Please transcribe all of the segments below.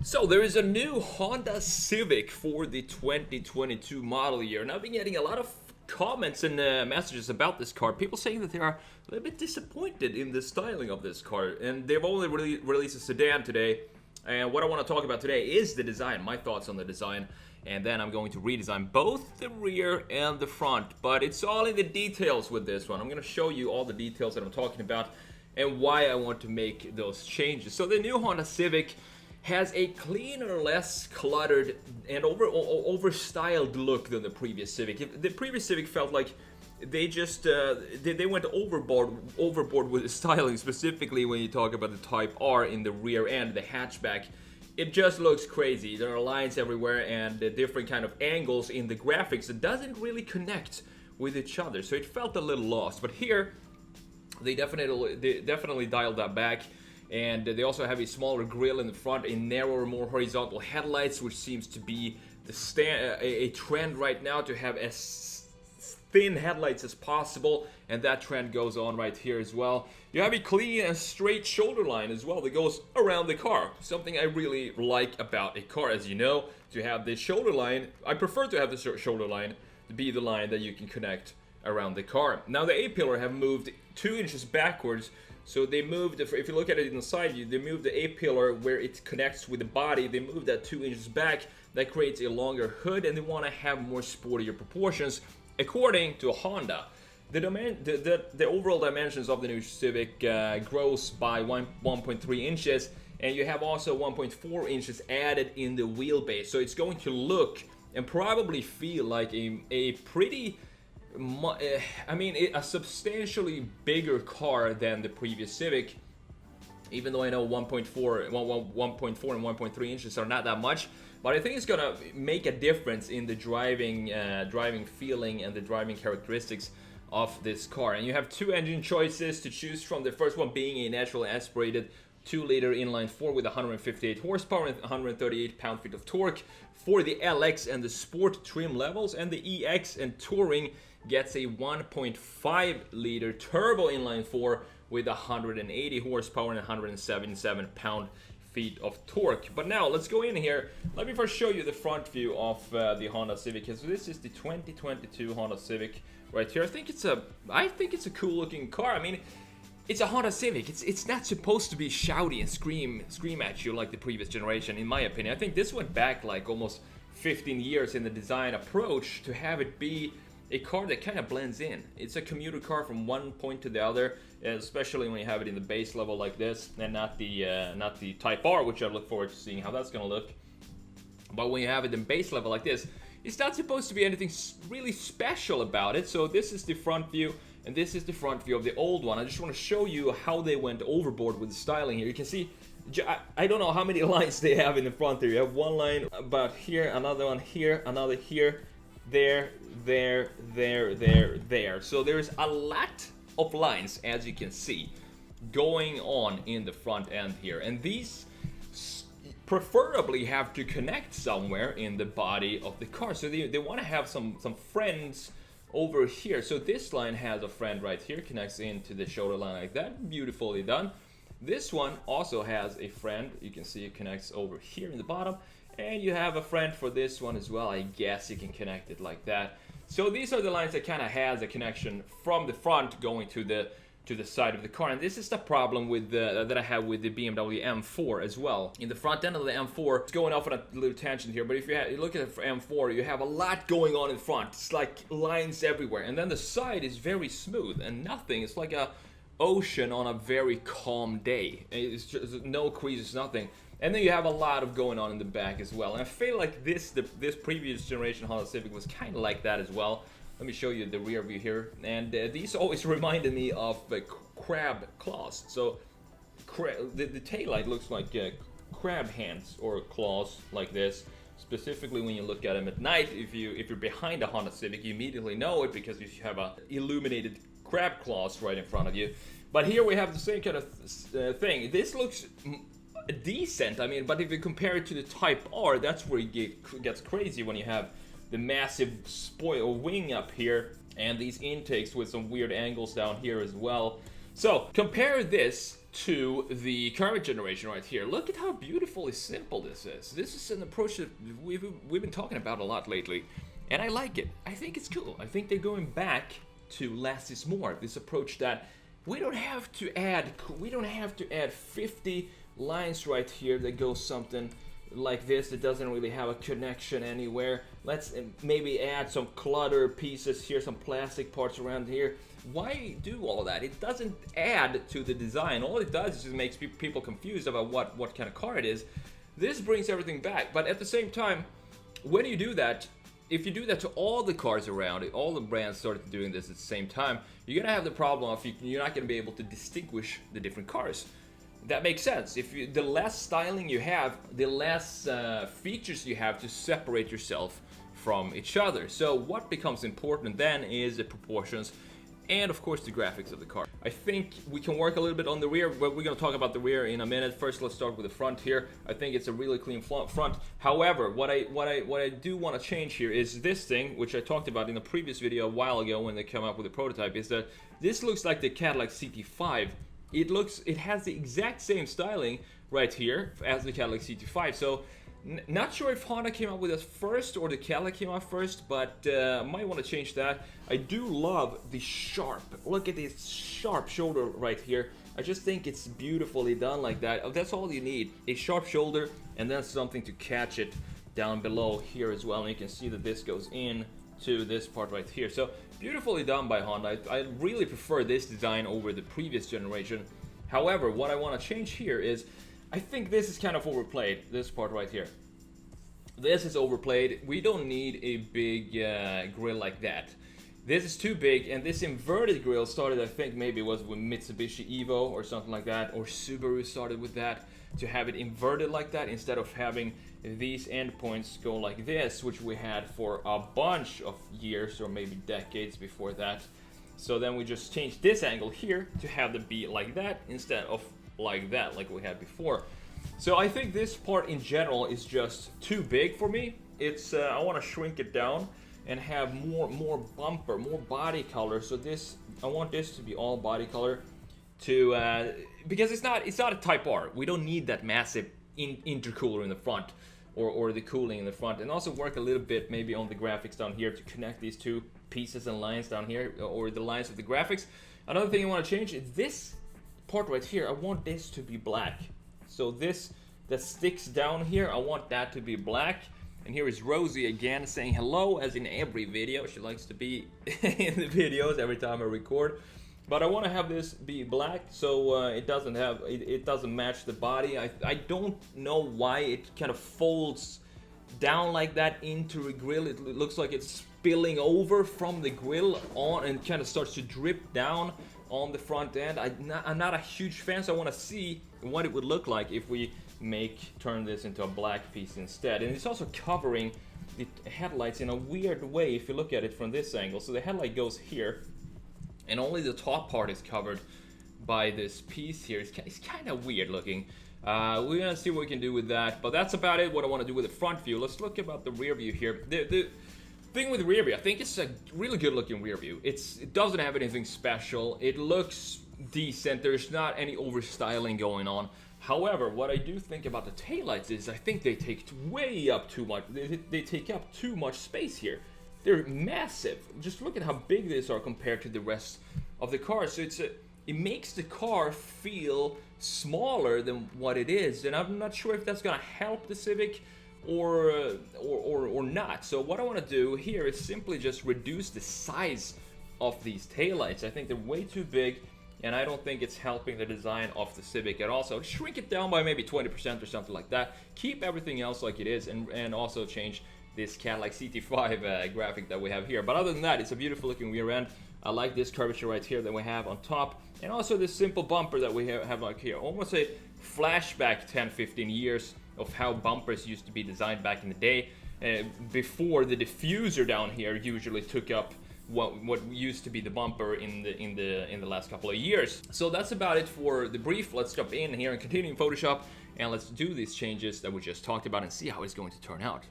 So there is a new Honda Civic for the 2022 model year, and I've been getting a lot of comments and messages about this car. People saying that they are a little bit disappointed in the styling of this car, and they've only released a sedan today. And what I want to talk about today is the design, my thoughts on the design, and then I'm going to redesign both the rear and the front. But it's all in the details with this one. I'm going to show you all the details that I'm talking about and why I want to make those changes. So the new Honda Civic has a cleaner, less cluttered, and over-styled look than the previous Civic. The previous Civic felt like they just they went overboard with the styling, specifically when you talk about the Type R in the rear end, the hatchback. It just looks crazy. There are lines everywhere and different kind of angles in the graphics that doesn't really connect with each other, so it felt a little lost. But here, they definitely dialed that back. And they also have a smaller grille in the front, a narrower, more horizontal headlights, which seems to be a trend right now, to have as thin headlights as possible, and that trend goes on right here as well. You have a clean and straight shoulder line as well that goes around the car, something I really like about a car. As you know, to have this shoulder line, I prefer to have the shoulder line to be the line that you can connect around the car. Now the A-pillar have moved 2 inches backwards. So they moved, if you look at it inside you, they moved the A-pillar where it connects with the body. They moved that 2 inches back. That creates a longer hood, and they want to have more sportier proportions, according to Honda. The overall dimensions of the new Civic grows by 1.3 inches, and you have also 1.4 inches added in the wheelbase. So it's going to look and probably feel like a pretty, a substantially bigger car than the previous Civic, even though I know 1.4 and 1.3 inches are not that much, but I think it's gonna make a difference in the driving feeling and the driving characteristics of this car. And you have 2 engine choices to choose from, the first one being a naturally aspirated 2-liter inline-4 with 158 horsepower and 138 pound-feet of torque for the LX and the Sport trim levels, and the EX and Touring gets a 1.5-liter turbo inline-4 with 180 horsepower and 177 pound-feet of torque. But now let's go in here. Let me first show you the front view of the Honda Civic. So this is the 2022 Honda Civic right here. I think it's a cool looking car. I mean, it's a Honda Civic. It's not supposed to be shouty and scream at you like the previous generation, in my opinion. I think this went back like almost 15 years in the design approach to have it be a car that kind of blends in. It's a commuter car from one point to the other, especially when you have it in the base level like this, and not the Type R, which I look forward to seeing how that's gonna look. But when you have it in base level like this, it's not supposed to be anything really special about it. So this is the front view, and this is the front view of the old one. I just want to show you how they went overboard with the styling here. You can see, I don't know how many lines they have in the front there. You have one line about here, another one here, another here, there. So there's a lot of lines, as you can see, going on in the front end here, and these preferably have to connect somewhere in the body of the car. So they want to have some friends over here. So this line has a friend right here, connects into the shoulder line like that. Beautifully done. This one also has a friend. You can see it connects over here in the bottom. And you have a friend for this one as well. I guess you can connect it like that. So these are the lines that kind of has a connection from the front going to the side of the car. And this is the problem with that I have with the BMW M4 as well. In the front end of the M4, it's going off on a little tangent here, but if you look at the M4, you have a lot going on in front. It's like lines everywhere. And then the side is very smooth and nothing. It's like a ocean on a very calm day. It's just no creases, nothing. And then you have a lot of going on in the back as well. And I feel like this previous generation Honda Civic was kind of like that as well. Let me show you the rear view here. And these always reminded me of crab claws. So the taillight looks like crab hands or claws like this. Specifically when you look at them at night, if you're behind a Honda Civic, you immediately know it because you have a illuminated crab claws right in front of you. But here we have the same kind of thing. This looks decent, I mean, but if you compare it to the Type R, that's where it gets crazy when you have the massive spoil wing up here and these intakes with some weird angles down here as well. So compare this to the current generation right here. Look at how beautifully simple this is. This is an approach that we've been talking about a lot lately, and I like it. I think it's cool. I think they're going back to less is more. This approach that we don't have to add 50 lines right here that goes something like this that doesn't really have a connection anywhere. Let's maybe add some clutter pieces here, some plastic parts around here. Why do all of that? It doesn't add to the design. All it does is just makes people confused about what kind of car it is. This brings everything back, but at the same time, when you do that, if you do that to all the cars around, all the brands started doing this at the same time, you're gonna have the problem of you're not gonna be able to distinguish the different cars. That makes sense. The less styling you have, the less features you have to separate yourself from each other. So what becomes important then is the proportions and of course the graphics of the car. I think we can work a little bit on the rear, but we're going to talk about the rear in a minute. First, let's start with the front here. I think it's a really clean front. However, what I do want to change here is this thing, which I talked about in a previous video a while ago when they came up with the prototype, is that this looks like the Cadillac CT5. It has the exact same styling right here as the Cadillac CT5. So not sure if Honda came up with this first or the Cadillac came out first, but might want to change that. I do love the sharp, look at this sharp shoulder right here. I just think it's beautifully done like that. That's all you need, a sharp shoulder and then something to catch it down below here as well. And you can see that this goes in to this part right here. So beautifully done by Honda. I really prefer this design over the previous generation. However, what I want to change here is I think this is kind of overplayed, this part right here. This is overplayed. We don't need a big grill like that. This is too big, and this inverted grill started, I think maybe it was with Mitsubishi Evo or something like that, or Subaru started with that, to have it inverted like that instead of having these endpoints go like this, which we had for a bunch of years or maybe decades before that. So then we just changed this angle here to have the be like that instead of like that, like we had before. So I think this part in general is just too big for me. It's I want to shrink it down and have more bumper, more body color. So this, I want this to be all body color, to because it's not a Type R. We don't need that massive intercooler in the front, or the cooling in the front, and also work a little bit maybe on the graphics down here to connect these two pieces and lines down here, or the lines of the graphics. Another thing I want to change is this part right here. I want this to be black. So this that sticks down here, I want that to be black. And here is Rosie again saying hello, as in every video. She likes to be in the videos every time I record. But I want to have this be black, so it doesn't match the body. I don't know why it kind of folds down like that into the grill. It looks like it's spilling over from the grill on and kind of starts to drip down on the front end. I'm not a huge fan, so I want to see what it would look like if we turn this into a black piece instead. And it's also covering the headlights in a weird way if you look at it from this angle. So the headlight goes here, and only the top part is covered by this piece here. It's kind of weird looking. We're gonna see what we can do with that, but that's about it. What I want to do with the front view. Let's look about the rear view here. The thing with the rear view, I think it's a really good looking rear view. It doesn't have anything special. It looks decent. There's not any overstyling going on. However, what I do think about the taillights is I think they take way up too much. They take up too much space here. They're massive. Just look at how big these are compared to the rest of the car. So it makes the car feel smaller than what it is, and I'm not sure if that's gonna help the Civic or not. So what I want to do here is simply just reduce the size of these taillights. I think they're way too big, and I don't think it's helping the design of the Civic at all. So shrink it down by maybe 20% or something like that. Keep everything else like it is, and also change this Cadillac CT5 graphic that we have here. But other than that, it's a beautiful looking rear end. I like this curvature right here that we have on top, and also this simple bumper that we have like here. Almost a flashback 10-15 years of how bumpers used to be designed back in the day, before the diffuser down here usually took up what used to be the bumper in the last couple of years. So that's about it for the brief. Let's jump in here and continue in Photoshop, and let's do these changes that we just talked about and see how it's going to turn out.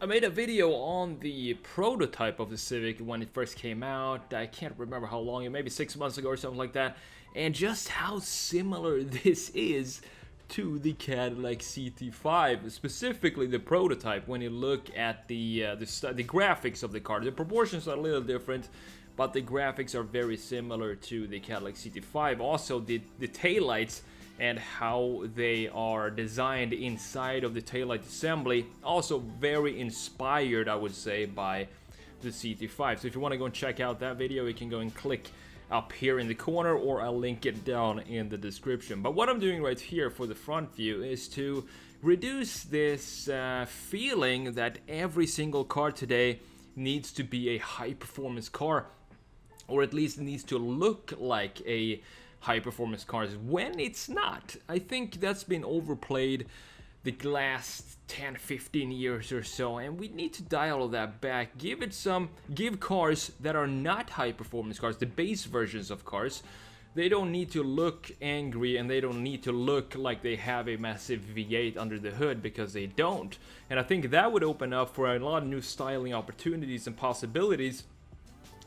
I made a video on the prototype of the Civic when it first came out. I can't remember how long, maybe 6 months ago or something like that. and just how similar this is to the Cadillac CT5, specifically the prototype. When you look at the graphics of the car, the proportions are a little different, but the graphics are very similar to the Cadillac CT5. Also, the taillights and how they are designed inside of the taillight assembly, also very inspired, I would say, by the CT5. So if you want to go and check out that video, you can go and click up here in the corner, or I'll link it down in the description. But what I'm doing right here for the front view is to reduce this feeling that every single car today needs to be a high-performance car, or at least needs to look like a high-performance car when it's not. I think that's been overplayed the last 10-15 years or so, and we need to dial that back. Give cars that are not high-performance cars, the base versions of cars, they don't need to look angry, and they don't need to look like they have a massive V8 under the hood, because they don't. And I think that would open up for a lot of new styling opportunities and possibilities,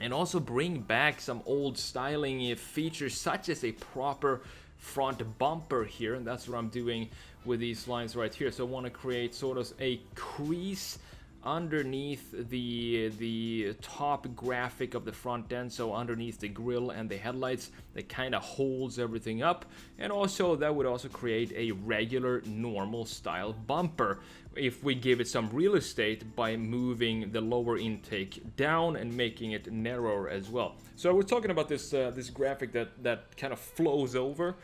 and also bring back some old styling features, such as a proper front bumper here. And that's what I'm doing with these lines right here. So I want to create sort of a crease underneath the top graphic of the front end, so underneath the grille and the headlights, that kind of holds everything up. And also that would also create a regular normal style bumper if we give it some real estate by moving the lower intake down and making it narrower as well. So we're talking about this this graphic that kind of flows over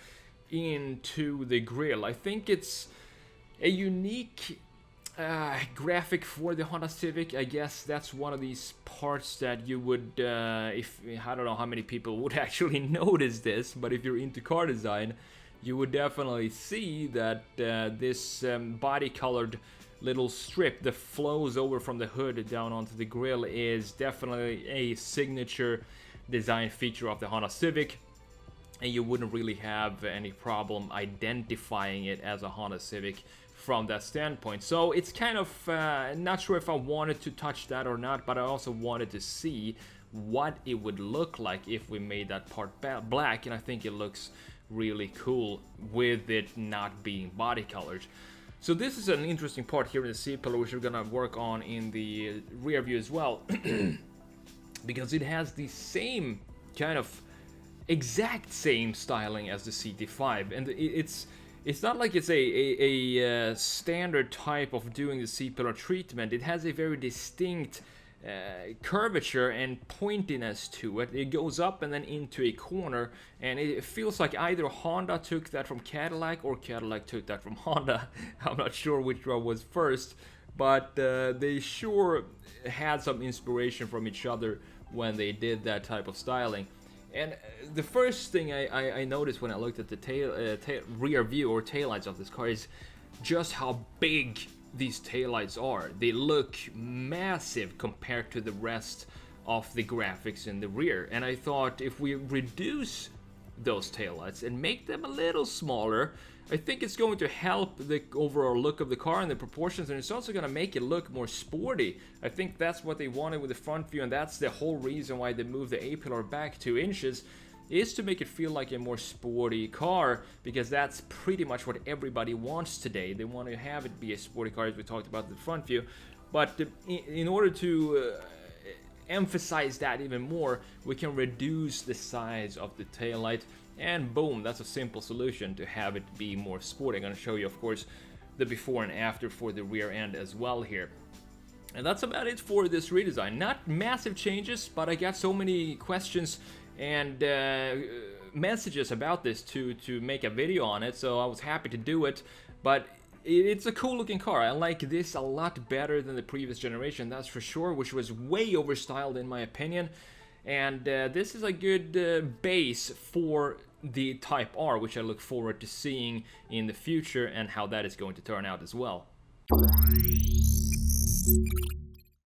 into the grille. I think it's a unique graphic for the Honda Civic. I guess that's one of these parts that you would, if I don't know how many people would actually notice this, but if you're into car design, you would definitely see that this body colored little strip that flows over from the hood down onto the grille is definitely a signature design feature of the Honda Civic, and you wouldn't really have any problem identifying it as a Honda Civic from that standpoint. So it's kind of not sure if I wanted to touch that or not, but I also wanted to see what it would look like if we made that part black, and I think it looks really cool with it not being body colored. So this is an interesting part here in the C-pillar, which we're gonna work on in the rear view as well, because it has the same kind of exact same styling as the CT5, and it's not like it's a standard type of doing the C-pillar treatment. It has a very distinct curvature and pointiness to it. It goes up and then into a corner, and it feels like either Honda took that from Cadillac or Cadillac took that from Honda. I'm not sure which one was first, but they sure had some inspiration from each other when they did that type of styling. And the first thing I noticed when I looked at the rear view or taillights of this car is just how big these taillights are. They look massive compared to the rest of the graphics in the rear. And I thought if we reduce those taillights and make them a little smaller, I think it's going to help the overall look of the car and the proportions, and it's also going to make it look more sporty. I think that's what they wanted with the front view, and that's the whole reason why they moved the A-pillar back 2 inches, is to make it feel like a more sporty car, because that's pretty much what everybody wants today. They want to have it be a sporty car, as we talked about the front view. But in order to emphasize that even more, we can reduce the size of the taillight, and boom, that's a simple solution to have it be more sporty. I'm going to show you, of course, the before and after for the rear end as well here. And that's about it for this redesign. Not massive changes, but I got so many questions and messages about this to make a video on it, so I was happy to do it. But it's a cool looking car. I like this a lot better than the previous generation, that's for sure, which was way overstyled in my opinion. And this is a good base for the Type R, which I look forward to seeing in the future and how that is going to turn out as well.